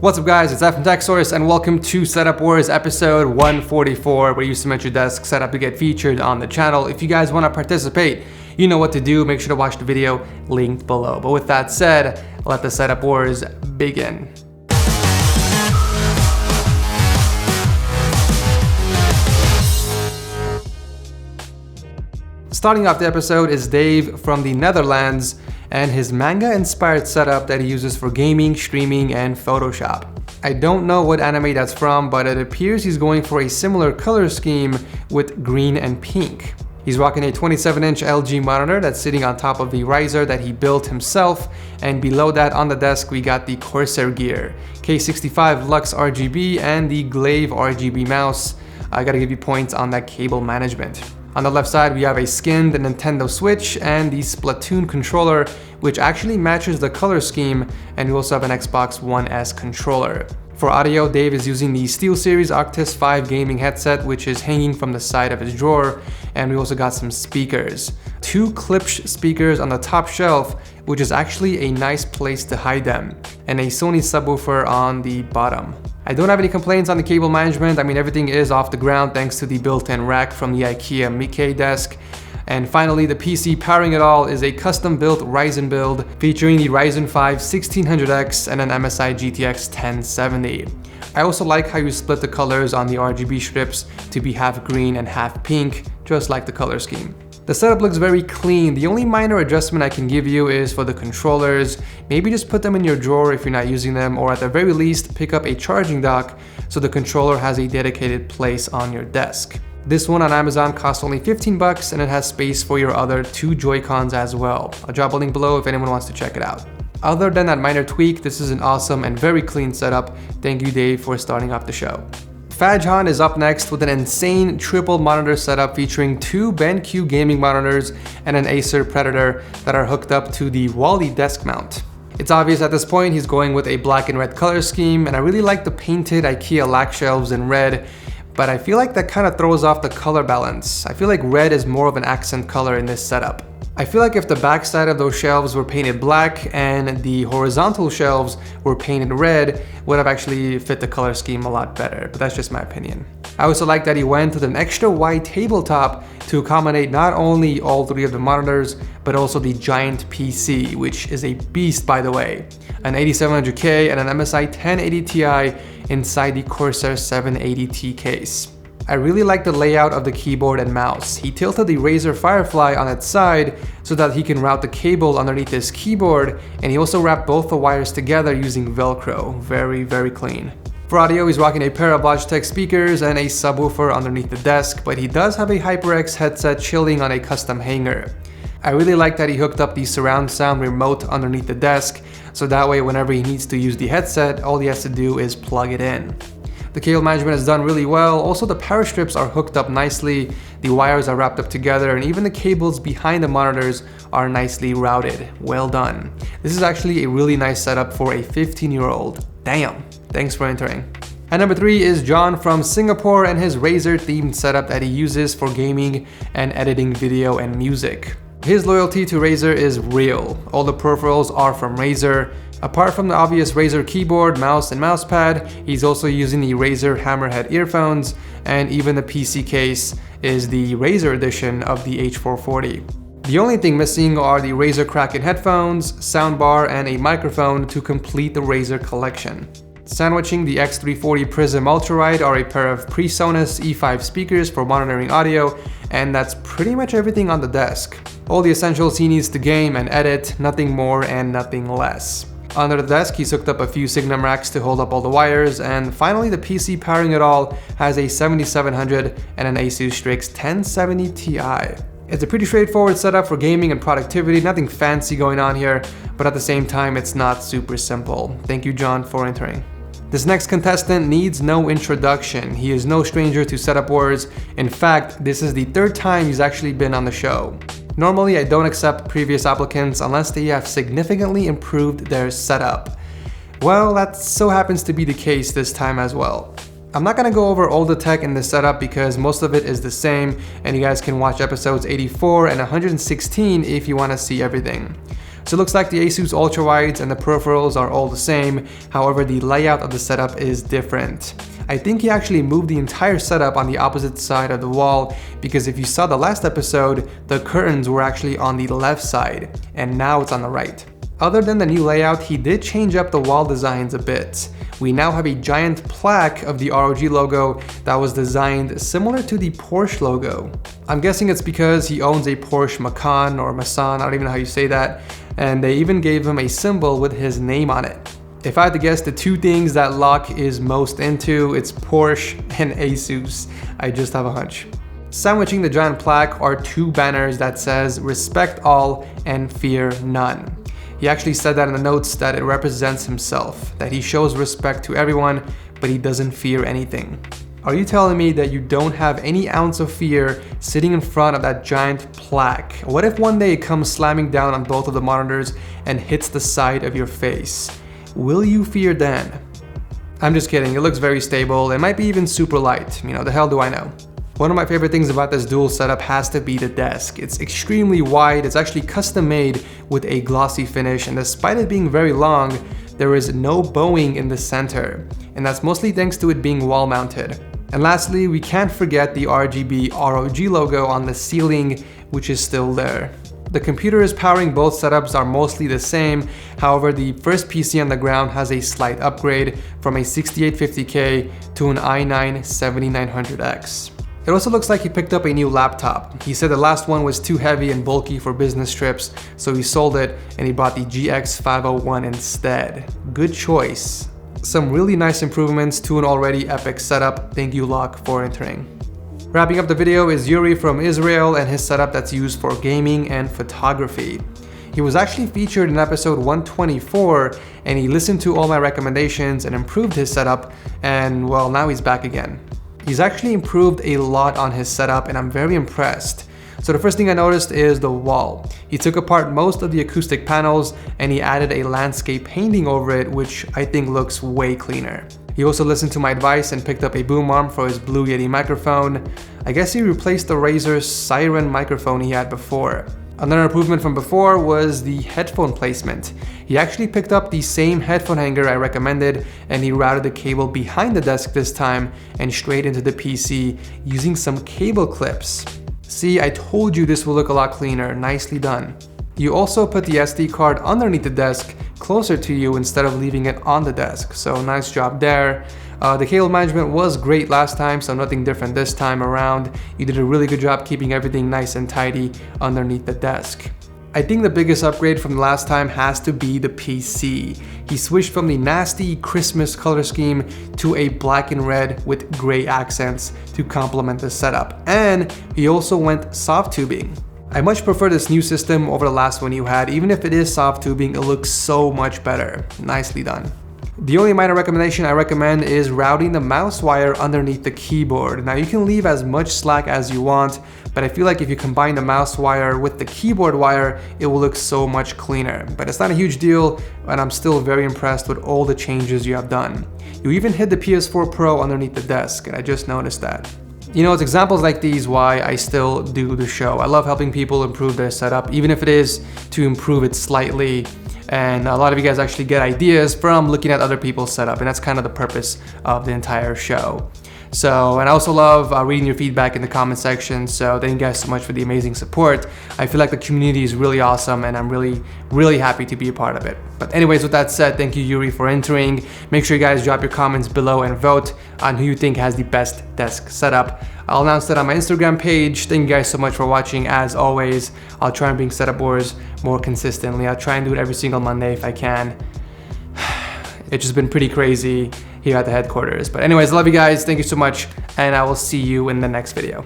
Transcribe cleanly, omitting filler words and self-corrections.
What's up guys, it's F from Tech Source and welcome to Setup Wars episode 144, where you submit your desk setup to get featured on the channel. If you guys want to participate, you know what to do. Make sure to watch the video linked below. But with that said, let the Setup Wars begin. Starting off the episode is Dave from the Netherlands and his manga-inspired setup that he uses for gaming, streaming, and Photoshop. I don't know what anime that's from, but it appears he's going for a similar color scheme with green and pink. He's rocking a 27-inch LG monitor that's sitting on top of the riser that he built himself, and below that on the desk we got the Corsair gear, K65 Lux RGB, and the GLAIVE RGB mouse. I gotta give you points on that cable management. On the left side, we have a skinned Nintendo Switch and the Splatoon controller, which actually matches the color scheme, and we also have an Xbox One S controller. For audio, Dave is using the SteelSeries Arctis 5 gaming headset, which is hanging from the side of his drawer, and we also got some speakers. Two Klipsch speakers on the top shelf, which is actually a nice place to hide them, and a Sony Subwoofer on the bottom. I don't have any complaints on the cable management. I mean, everything is off the ground thanks to the built-in rack from the IKEA MICKE desk. And finally, the PC powering it all is a custom-built Ryzen build featuring the Ryzen 5 1600X and an MSI GTX 1070. I also like how you split the colors on the RGB strips to be half green and half pink, just like the color scheme. The setup looks very clean. The only minor adjustment I can give you is for the controllers. Maybe just put them in your drawer if you're not using them, or at the very least pick up a charging dock so the controller has a dedicated place on your desk. This one on Amazon costs only 15 bucks and it has space for your other two Joy-Cons as well. I'll drop a link below if anyone wants to check it out. Other than that minor tweak, this is an awesome and very clean setup. Thank you, Dave, for starting off the show. FatJon is up next with an insane triple monitor setup featuring two BenQ gaming monitors and an Acer Predator that are hooked up to the Wally desk mount. It's obvious at this point he's going with a black and red color scheme, and I really like the painted IKEA lac shelves in red, but I feel like that kind of throws off the color balance. I feel like red is more of an accent color in this setup. I feel like if the back side of those shelves were painted black and the horizontal shelves were painted red, would have actually fit the color scheme a lot better, but that's just my opinion. I also like that he went with an extra wide tabletop to accommodate not only all three of the monitors, but also the giant PC, which is a beast by the way. An 8700K and an MSI 1080 Ti inside the Corsair 780T case. I really like the layout of the keyboard and mouse. He tilted the Razer Firefly on its side so that he can route the cable underneath his keyboard, and he also wrapped both the wires together using Velcro. Very, very clean. For audio, he's rocking a pair of Logitech speakers and a subwoofer underneath the desk, but he does have a HyperX headset chilling on a custom hanger. I really like that he hooked up the surround sound remote underneath the desk, so that way whenever he needs to use the headset, all he has to do is plug it in. The cable management is done really well. Also, the power strips are hooked up nicely, the wires are wrapped up together, and even the cables behind the monitors are nicely routed. Well done. This is actually a really nice setup for a 15-year-old. Damn. Thanks for entering. And number 3 is John from Singapore and his Razer themed setup that he uses for gaming and editing video and music. His loyalty to Razer is real. All the peripherals are from Razer. Apart from the obvious Razer keyboard, mouse, and mousepad, he's also using the Razer Hammerhead earphones, and even the PC case is the Razer edition of the H440. The only thing missing are the Razer Kraken headphones, soundbar, and a microphone to complete the Razer collection. Sandwiching the X340 Prism Ultraride are a pair of PreSonus E5 speakers for monitoring audio, and that's pretty much everything on the desk. All the essentials he needs to game and edit, nothing more and nothing less. Under the desk, he's hooked up a few Signum racks to hold up all the wires, and finally the PC powering it all has a 7700 and an Asus Strix 1070 Ti. It's a pretty straightforward setup for gaming and productivity, nothing fancy going on here, but at the same time it's not super simple. Thank you, John, for entering. This next contestant needs no introduction. He is no stranger to Setup Wars. In fact, this is the third time he's actually been on the show. Normally, I don't accept previous applicants unless they have significantly improved their setup. Well, that so happens to be the case this time as well. I'm not gonna go over all the tech in this setup because most of it is the same, and you guys can watch episodes 84 and 116 if you wanna see everything. So it looks like the Asus ultrawides and the peripherals are all the same, however the layout of the setup is different. I think he actually moved the entire setup on the opposite side of the wall, because if you saw the last episode, the curtains were actually on the left side, and now it's on the right. Other than the new layout, he did change up the wall designs a bit. We now have a giant plaque of the ROG logo that was designed similar to the Porsche logo. I'm guessing it's because he owns a Porsche Macan or Macan, I don't even know how you say that, and they even gave him a symbol with his name on it. If I had to guess the two things that Locke is most into, it's Porsche and Asus. I just have a hunch. Sandwiching the giant plaque are two banners that says "Respect all and fear none." He actually said that in the notes that it represents himself, that he shows respect to everyone, but he doesn't fear anything. Are you telling me that you don't have any ounce of fear sitting in front of that giant plaque? What if one day it comes slamming down on both of the monitors and hits the side of your face? Will you fear then? I'm just kidding, it looks very stable. It might be even super light, the hell do I know? One of my favorite things about this dual setup has to be the desk. It's extremely wide, it's actually custom made with a glossy finish, and despite it being very long, there is no bowing in the center, and that's mostly thanks to it being wall mounted. And lastly, we can't forget the RGB ROG logo on the ceiling, which is still there. The computers powering both setups are mostly the same, however the first PC on the ground has a slight upgrade from a 6850K to an i9 7900X. It also looks like he picked up a new laptop. He said the last one was too heavy and bulky for business trips, so he sold it and he bought the GX 501 instead. Good choice. Some really nice improvements to an already epic setup. Thank you, Locke, for entering. Wrapping up the video is Yuri from Israel and his setup that's used for gaming and photography. He was actually featured in episode 124 and he listened to all my recommendations and improved his setup, and well, now he's back again. He's actually improved a lot on his setup and I'm very impressed. So the first thing I noticed is the wall. He took apart most of the acoustic panels and he added a landscape painting over it, which I think looks way cleaner. He also listened to my advice and picked up a boom arm for his Blue Yeti microphone. I guess he replaced the Razer's Siren microphone he had before. Another improvement from before was the headphone placement. He actually picked up the same headphone hanger I recommended and he routed the cable behind the desk this time and straight into the PC using some cable clips. See, I told you this will look a lot cleaner. Nicely done. You also put the SD card underneath the desk closer to you instead of leaving it on the desk, so nice job there. The cable management was great last time, so nothing different this time around. You did a really good job keeping everything nice and tidy underneath the desk. I think the biggest upgrade from the last time has to be the PC. He switched from the nasty Christmas color scheme to a black and red with gray accents to complement the setup. And he also went soft tubing. I much prefer this new system over the last one you had. Even if it is soft tubing, it looks so much better. Nicely done. The only minor recommendation I recommend is routing the mouse wire underneath the keyboard. Now you can leave as much slack as you want, but I feel like if you combine the mouse wire with the keyboard wire, it will look so much cleaner. But it's not a huge deal, and I'm still very impressed with all the changes you have done. You even hid the PS4 Pro underneath the desk, and I just noticed that. It's examples like these why I still do the show. I love helping people improve their setup, even if it is to improve it slightly. And a lot of you guys actually get ideas from looking at other people's setup, and that's kind of the purpose of the entire show. So, and I also love reading your feedback in the comment section, so thank you guys so much for the amazing support. I feel like the community is really awesome and I'm really happy to be a part of it. But anyways, with that said, thank you Yuri for entering. Make sure you guys drop your comments below and vote on who you think has the best desk setup. I'll announce that on my Instagram page. Thank you guys so much for watching. As always, I'll try and bring setup wars more consistently. I'll try and do it every single Monday if I can. It's just been pretty crazy here at the headquarters. But anyways, love you guys. Thank you so much. And I will see you in the next video.